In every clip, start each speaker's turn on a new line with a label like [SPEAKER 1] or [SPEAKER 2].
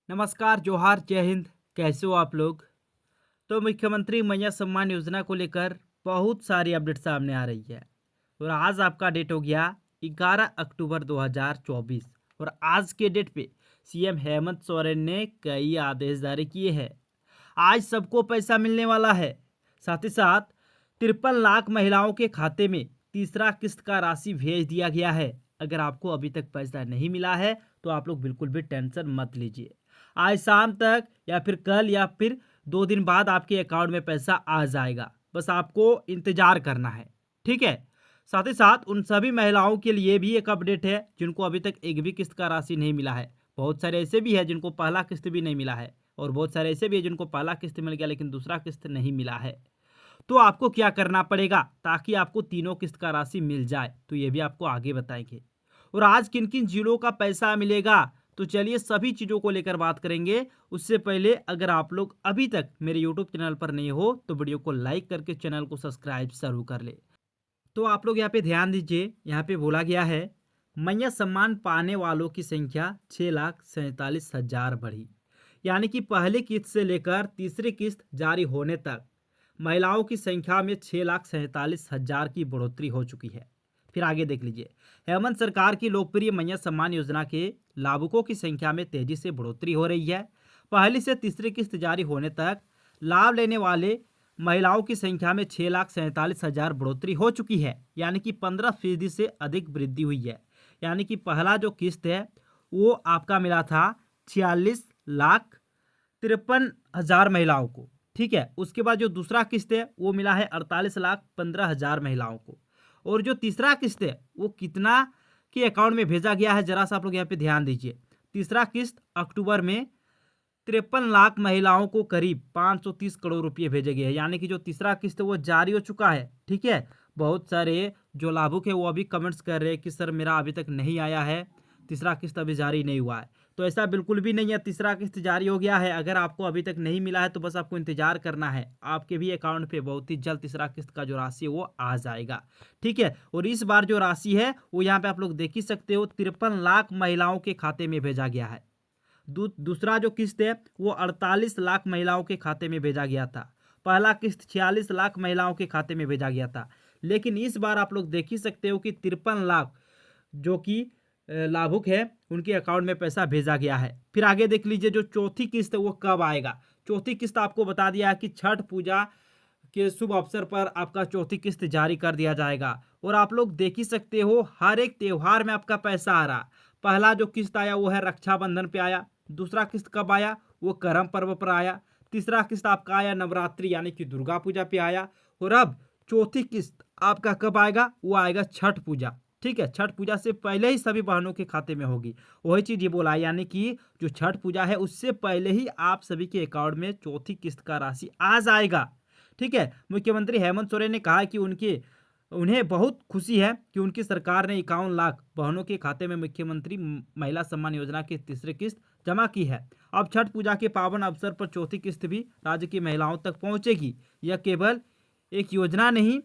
[SPEAKER 1] नमस्कार, जोहार, जय हिंद। कैसे हो आप लोग? तो मुख्यमंत्री मैया सम्मान योजना को लेकर बहुत सारी अपडेट सामने आ रही है और आज आपका डेट हो गया 11 अक्टूबर 2024 और आज के डेट पे सीएम हेमंत सोरेन ने कई आदेश जारी किए हैं। आज सबको पैसा मिलने वाला है। साथ ही साथ 53 लाख महिलाओं के खाते में तीसरा किस्त का राशि भेज दिया गया है। अगर आपको अभी तक पैसा नहीं मिला है तो आप लोग बिल्कुल भी टेंशन मत लीजिए। आज शाम तक या फिर कल या फिर 2 दिन बाद आपके अकाउंट में पैसा आ जाएगा। बस आपको इंतजार करना है। ठीक है। साथ ही साथ उन सभी महिलाओं के लिए भी एक अपडेट है जिनको अभी तक एक भी किस्त का राशि नहीं मिला है। बहुत सारे ऐसे भी है जिनको पहला किस्त भी नहीं मिला है और बहुत सारे ऐसे भी है जिनको पहला किस्त मिल गया लेकिन दूसरा किस्त नहीं मिला है। तो आपको क्या करना पड़ेगा ताकि आपको तीनों किस्त का राशि मिल जाए, तो ये भी आपको आगे बताएंगे। और आज किन किन जिलों का पैसा मिलेगा, तो चलिए सभी चीज़ों को लेकर बात करेंगे। उससे पहले अगर आप लोग अभी तक मेरे यूट्यूब चैनल पर नहीं हो तो वीडियो को लाइक करके चैनल को सब्सक्राइब जरूर कर ले। तो आप लोग यहाँ पे ध्यान दीजिए, यहाँ पे बोला गया है मैया सम्मान पाने वालों की संख्या 6,47,000 बढ़ी। यानी कि पहली किस्त से लेकर तीसरी किस्त जारी होने तक महिलाओं की संख्या में 6,47,000 की बढ़ोतरी हो चुकी है। फिर आगे देख लीजिए, हेमंत सरकार की लोकप्रिय मैया सम्मान योजना के लाभुकों की संख्या में तेजी से बढ़ोतरी हो रही है। पहली से तीसरी किस्त जारी होने तक लाभ लेने वाले महिलाओं की संख्या में 6,47,000 बढ़ोतरी हो चुकी है। यानी कि 15% से अधिक वृद्धि हुई है। यानी कि पहला जो किस्त है वो आपका मिला था 46,53,000 महिलाओं को। ठीक है। उसके बाद जो दूसरा किस्त है वो मिला है 48,15,000 महिलाओं को। और जो तीसरा किस्त है वो कितना के अकाउंट में भेजा गया है, जरा सा आप लोग यहाँ पे ध्यान दीजिए। तीसरा किस्त अक्टूबर में 53 लाख महिलाओं को करीब 530 करोड़ रुपए भेजे गए हैं। यानी कि जो तीसरा किस्त है वो जारी हो चुका है। ठीक है। बहुत सारे जो लाभुक है वो अभी कमेंट्स कर रहे हैं कि सर मेरा अभी तक नहीं आया है, तीसरा किस्त अभी जारी नहीं हुआ है। तो ऐसा बिल्कुल भी नहीं है, तीसरा किस्त जारी हो गया है। अगर आपको अभी तक नहीं मिला है तो बस आपको इंतजार करना है। आपके भी अकाउंट पे बहुत ही जल्द तीसरा किस्त का जो राशि है वो आ जाएगा। ठीक है। और इस बार जो राशि है वो यहाँ पे आप लोग देख ही सकते हो, 53 लाख महिलाओं के खाते में भेजा गया है। दूसरा जो किस्त है वो 48 लाख महिलाओं के खाते में भेजा गया था। पहला किस्त 46 लाख महिलाओं के खाते में भेजा गया था। लेकिन इस बार आप लोग देख ही सकते हो कि 53 लाख जो कि लाभुक है उनके अकाउंट में पैसा भेजा गया है। फिर आगे देख लीजिए, जो चौथी किस्त है वो कब आएगा। चौथी किस्त आपको बता दिया है कि छठ पूजा के शुभ अवसर पर आपका चौथी किस्त जारी कर दिया जाएगा। और आप लोग देख ही सकते हो हर एक त्योहार में आपका पैसा आ रहा। पहला जो किस्त आया वो है रक्षाबंधन पे आया। दूसरा किस्त कब आया, वो करम पर्व पर आया। तीसरा किस्त आपका आया नवरात्रि यानी कि दुर्गा पूजा पे आया। और अब चौथी किस्त आपका कब आएगा, वो आएगा छठ पूजा। ठीक है। छठ पूजा से पहले ही सभी बहनों के खाते में होगी। वही चीज़ ये बोला है, यानी कि जो छठ पूजा है उससे पहले ही आप सभी के अकाउंट में चौथी किस्त का राशि आ जाएगा। ठीक है। मुख्यमंत्री हेमंत सोरेन ने कहा कि उन्हें बहुत खुशी है कि उनकी सरकार ने 51 लाख बहनों के खाते में मुख्यमंत्री महिला सम्मान योजना की तीसरी किस्त जमा की है। अब छठ पूजा के पावन अवसर पर चौथी किस्त भी राज्य की महिलाओं तक पहुंचेगी। यह केवल एक योजना नहीं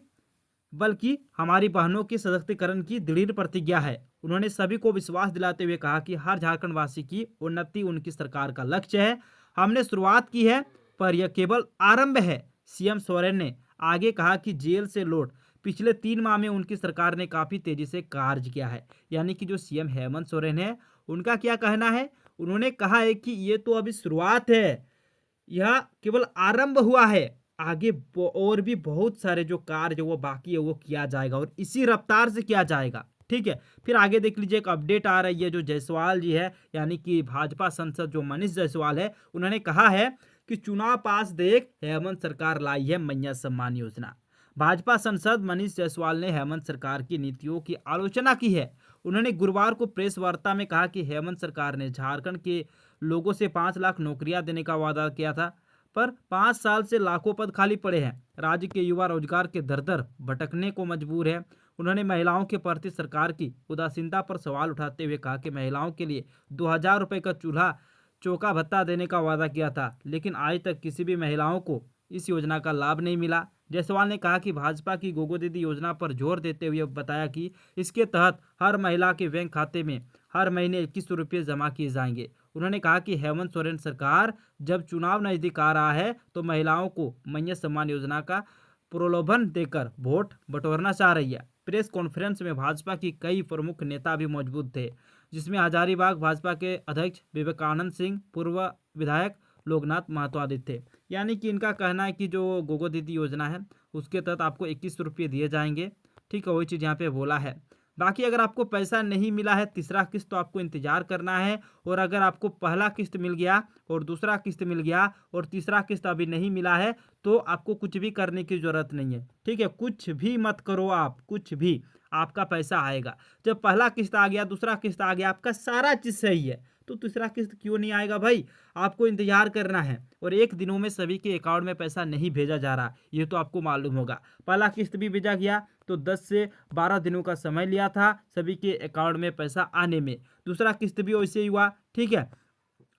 [SPEAKER 1] बल्कि हमारी बहनों के सशक्तिकरण की दृढ़ प्रतिज्ञा है। उन्होंने सभी को विश्वास दिलाते हुए कहा कि हर झारखंड वासी की उन्नति उनकी सरकार का लक्ष्य है। हमने शुरुआत की है पर यह केवल आरंभ है। सीएम सोरेन ने आगे कहा कि जेल से लौट पिछले 3 माह में उनकी सरकार ने काफी तेजी से कार्य किया है। यानी कि जो सीएम हेमंत सोरेन है उनका क्या कहना है, उन्होंने कहा है कि ये तो अभी शुरुआत है, यह केवल आरंभ हुआ है। आगे और भी बहुत सारे जो कार्य जो वो बाकी है वो किया जाएगा और इसी रफ्तार से किया जाएगा। ठीक है। फिर आगे देख लीजिए, एक अपडेट आ रही है जो जायसवाल जी है यानी कि भाजपा सांसद जो मनीष जायसवाल है, उन्होंने कहा है कि चुनाव पास देख हेमंत सरकार लाई है मैया सम्मान योजना। भाजपा सांसद मनीष जायसवाल ने हेमंत सरकार की नीतियों की आलोचना की है। उन्होंने गुरुवार को प्रेस वार्ता में कहा कि हेमंत सरकार ने झारखंड के लोगों से 5 लाख नौकरियां देने का वादा किया था, पर 5 साल से लाखों पद खाली पड़े हैं। राज्य के युवा रोजगार के दर दर भटकने को मजबूर है। उन्होंने महिलाओं के प्रति सरकार की उदासीनता पर सवाल उठाते हुए कहा कि महिलाओं के लिए 2,000 रुपये का चूल्हा चौका भत्ता देने का वादा किया था, लेकिन आज तक किसी भी महिलाओं को इस योजना का लाभ नहीं मिला। जायसवाल ने कहा कि भाजपा की गोगो दीदी योजना पर जोर देते हुए बताया कि इसके तहत हर महिला के बैंक खाते में हर महीने 2100 रुपये जमा किए जाएंगे। उन्होंने कहा कि हेमंत सोरेन सरकार जब चुनाव नज़दीक आ रहा है तो महिलाओं को मैया सम्मान योजना का प्रलोभन देकर वोट बटोरना चाह रही है। प्रेस कॉन्फ्रेंस में भाजपा की कई प्रमुख नेता भी मौजूद थे, जिसमें हजारीबाग भाजपा के अध्यक्ष विवेकानंद सिंह, पूर्व विधायक लोकनाथ महतो आदि थे। यानी कि इनका कहना है कि जो गोगो दीदी योजना है उसके तहत आपको 21 रुपये दिए जाएंगे। ठीक है, वही चीज़ यहाँ पे बोला है। बाकी अगर आपको पैसा नहीं मिला है तीसरा किस्त तो आपको इंतजार करना है, और अगर आपको पहला किस्त मिल गया और दूसरा किस्त मिल गया और तीसरा किस्त अभी नहीं मिला है तो आपको कुछ भी करने की ज़रूरत नहीं है। ठीक है, कुछ भी मत करो आप, कुछ भी, आपका पैसा आएगा। जब पहला किस्त आ गया, दूसरा किस्त आ गया, आपका सारा चीज़ सही है, तो तीसरा किस्त क्यों नहीं आएगा भाई? आपको इंतजार करना है, और एक दिनों में सभी के अकाउंट में पैसा नहीं भेजा जा रहा, ये तो आपको मालूम होगा। पहला किस्त भी भेजा गया तो 10 से 12 दिनों का समय लिया था सभी के अकाउंट में पैसा आने में। दूसरा किस्त भी वैसे ही हुआ। ठीक है,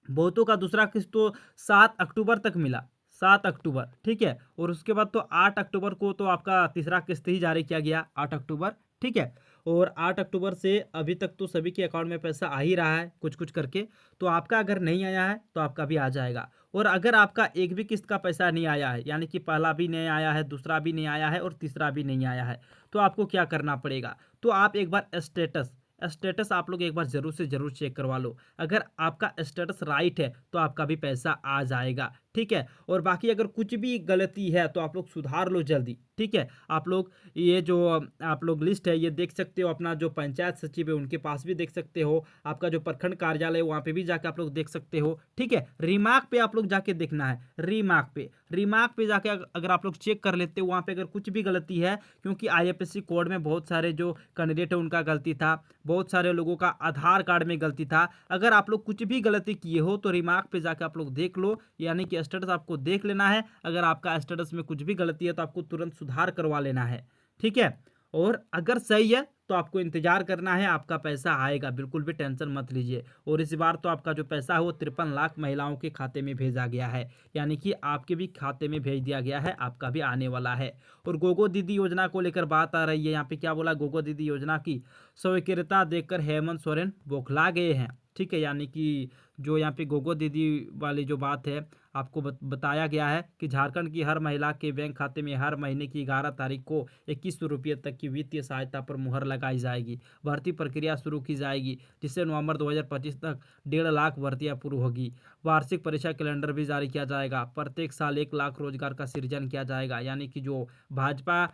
[SPEAKER 1] बहुतों का दूसरा किस्त तो 7 अक्टूबर तक मिला, 7 अक्टूबर। ठीक है, और उसके बाद तो 8 अक्टूबर को तो आपका तीसरा किस्त ही जारी किया गया, 8 अक्टूबर। ठीक है, और 8 अक्टूबर से अभी तक तो सभी के अकाउंट में पैसा आ ही रहा है कुछ कुछ करके। तो आपका अगर नहीं आया है तो आपका भी आ जाएगा। और अगर आपका एक भी किस्त का पैसा नहीं आया है, यानी कि पहला भी नहीं आया है, दूसरा भी नहीं आया है और तीसरा भी नहीं आया है, तो आपको क्या करना पड़ेगा? तो आप एक बार स्टेटस स्टेटस आप लोग एक बार जरूर से जरूर चेक करवा लो। अगर आपका स्टेटस राइट है तो आपका भी पैसा आ जाएगा। ठीक है, और बाकी अगर कुछ भी गलती है तो आप लोग सुधार लो जल्दी। ठीक है, आप लोग ये जो आप लोग लिस्ट है ये देख सकते हो, अपना जो पंचायत सचिव है उनके पास भी देख सकते हो, आपका जो प्रखंड कार्यालय है वहाँ पे भी जाके आप लोग देख सकते हो। ठीक है, रिमार्क पे आप लोग जाके देखना है, रिमार्क पे जाके अगर आप लोग चेक कर लेते हो वहाँ पे अगर कुछ भी गलती है, क्योंकि आईएफएससी कोड में बहुत सारे जो कैंडिडेट है उनका गलती था, बहुत सारे लोगों का आधार कार्ड में गलती था। अगर आप लोग कुछ भी गलती किए हो तो रिमार्क पे जाके आप लोग देख लो, यानी कि स्टेटस आपको देख लेना है। अगर आपका स्टेटस में कुछ भी गलती है तो आपको तुरंत सुधार करवा लेना है। ठीक है, और अगर सही है तो आपको इंतजार करना है, आपका पैसा आएगा, बिल्कुल भी टेंशन मत लीजिए। और इस बार तो आपका जो पैसा है वो 53 लाख महिलाओं के खाते में भेजा गया है, यानी कि आपके भी खाते में भेज दिया गया है, आपका भी आने वाला है। और गोगो दीदी योजना को लेकर बात आ रही है, यहाँ पे क्या बोला, गोगो दीदी योजना की स्वीकृतता देखकर हेमंत सोरेन बौखला गए हैं। ठीक है, यानी कि जो यहाँ पे गोगो दीदी वाली जो बात है आपको बताया गया है कि झारखंड की हर महिला के बैंक खाते में हर महीने की 11 तारीख को 21 रुपये तक की वित्तीय सहायता पर मुहर लगाई जाएगी। भर्ती प्रक्रिया शुरू की जाएगी, जिससे नवंबर 2025 तक 1.5 लाख भर्तियां पूरी होगी। वार्षिक परीक्षा कैलेंडर भी जारी किया जाएगा। प्रत्येक साल 1 लाख रोजगार का सृजन किया जाएगा। यानी कि जो भाजपा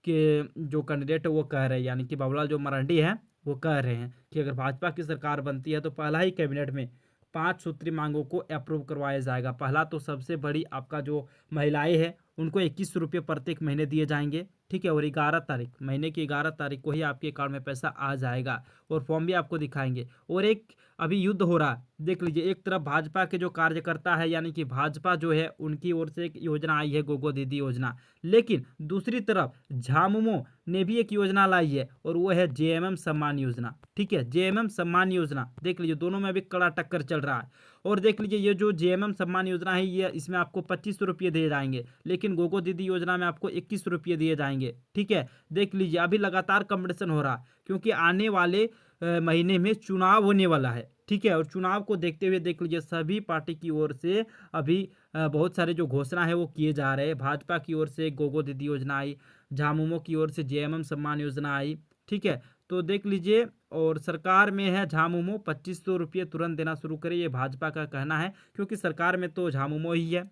[SPEAKER 1] के जो कैंडिडेट है वो कह रहे हैं, यानी कि बाबूलाल जो मरांडी हैं वो कह रहे हैं कि अगर भाजपा की सरकार बनती है तो पहला ही कैबिनेट में 5 सूत्री मांगों को अप्रूव करवाया जाएगा। पहला तो सबसे बड़ी आपका जो महिलाएं हैं उनको 21 रुपये प्रत्येक महीने दिए जाएंगे। ठीक है, और 11 तारीख, महीने की 11 तारीख को ही आपके अकाउंट में पैसा आ जाएगा, और फॉर्म भी आपको दिखाएंगे। और एक अभी युद्ध हो रहा है, देख लीजिए, एक तरफ भाजपा के जो कार्यकर्ता है, यानी कि भाजपा जो है उनकी ओर से एक योजना आई है गोगो दीदी योजना, लेकिन दूसरी तरफ झामुमो ने भी एक योजना लाई है और वो है जेएमएम सम्मान योजना। ठीक है, जेएमएम सम्मान योजना, देख लीजिए दोनों में अभी कड़ा टक्कर चल रहा है। और देख लीजिए ये जो जेएमएम सम्मान योजना है ये इसमें आपको 25 रुपये दिए जाएंगे, लेकिन गोगो दीदी योजना में आपको 21 रुपये दिए जाएंगे। ठीक है, देख लीजिए अभी लगातार कंपटीशन हो रहा है, क्योंकि आने वाले महीने में चुनाव होने वाला है। ठीक है, और चुनाव को देखते हुए देख लीजिए सभी पार्टी की ओर से अभी बहुत सारे जो घोषणा है वो किए जा रहे हैं। भाजपा की ओर से गोगो दीदी योजना आई, झामुमो की ओर से जेएमएम सम्मान योजना आई। ठीक है, तो देख लीजिए, और सरकार में है झामुमो 2500 रुपये तुरंत देना शुरू करे, ये भाजपा का कहना है, क्योंकि सरकार में तो झामुमो ही है,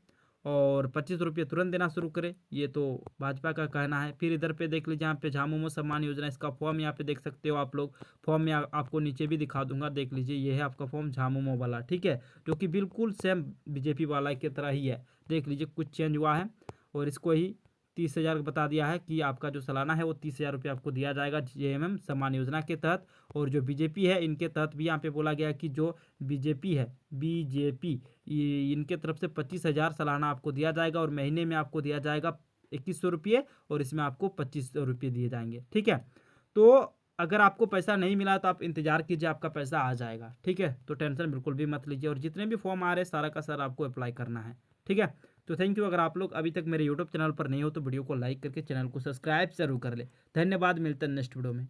[SPEAKER 1] और 25 रुपये तुरंत देना शुरू करे, ये तो भाजपा का कहना है। फिर इधर पे देख लीजिए यहाँ पे झामुमो सम्मान योजना, इसका फॉर्म यहाँ पे देख सकते हो आप लोग। फॉर्म में आपको नीचे भी दिखा दूंगा, देख लीजिए ये है आपका फॉर्म झामुमो वाला। ठीक है, जो कि बिल्कुल सेम बीजेपी वाला की तरह ही है। देख लीजिए कुछ चेंज हुआ है, और इसको ही 30,000 बता दिया है कि आपका जो सालाना है वो 30,000 रुपये आपको दिया जाएगा जेएमएम सम्मान योजना के तहत। और जो बीजेपी है इनके तहत भी यहाँ पे बोला गया कि जो बीजेपी है, बीजेपी, इनके तरफ से 25,000 सालाना आपको दिया जाएगा, और महीने में आपको दिया जाएगा 2100 रुपये, और इसमें आपको 2500 रुपये दिए जाएंगे। ठीक है, तो अगर आपको पैसा नहीं मिला तो आप इंतजार कीजिए, आपका पैसा आ जाएगा। ठीक है, तो टेंशन बिल्कुल भी मत लीजिए, और जितने भी फॉर्म आ रहे हैं सारा का सारा आपको अप्लाई करना है। ठीक है, तो थैंक यू। अगर आप लोग अभी तक मेरे यूट्यूब चैनल पर नहीं हो तो वीडियो को लाइक करके चैनल को सब्सक्राइब जरूर कर ले। धन्यवाद, मिलते हैं नेक्स्ट वीडियो में।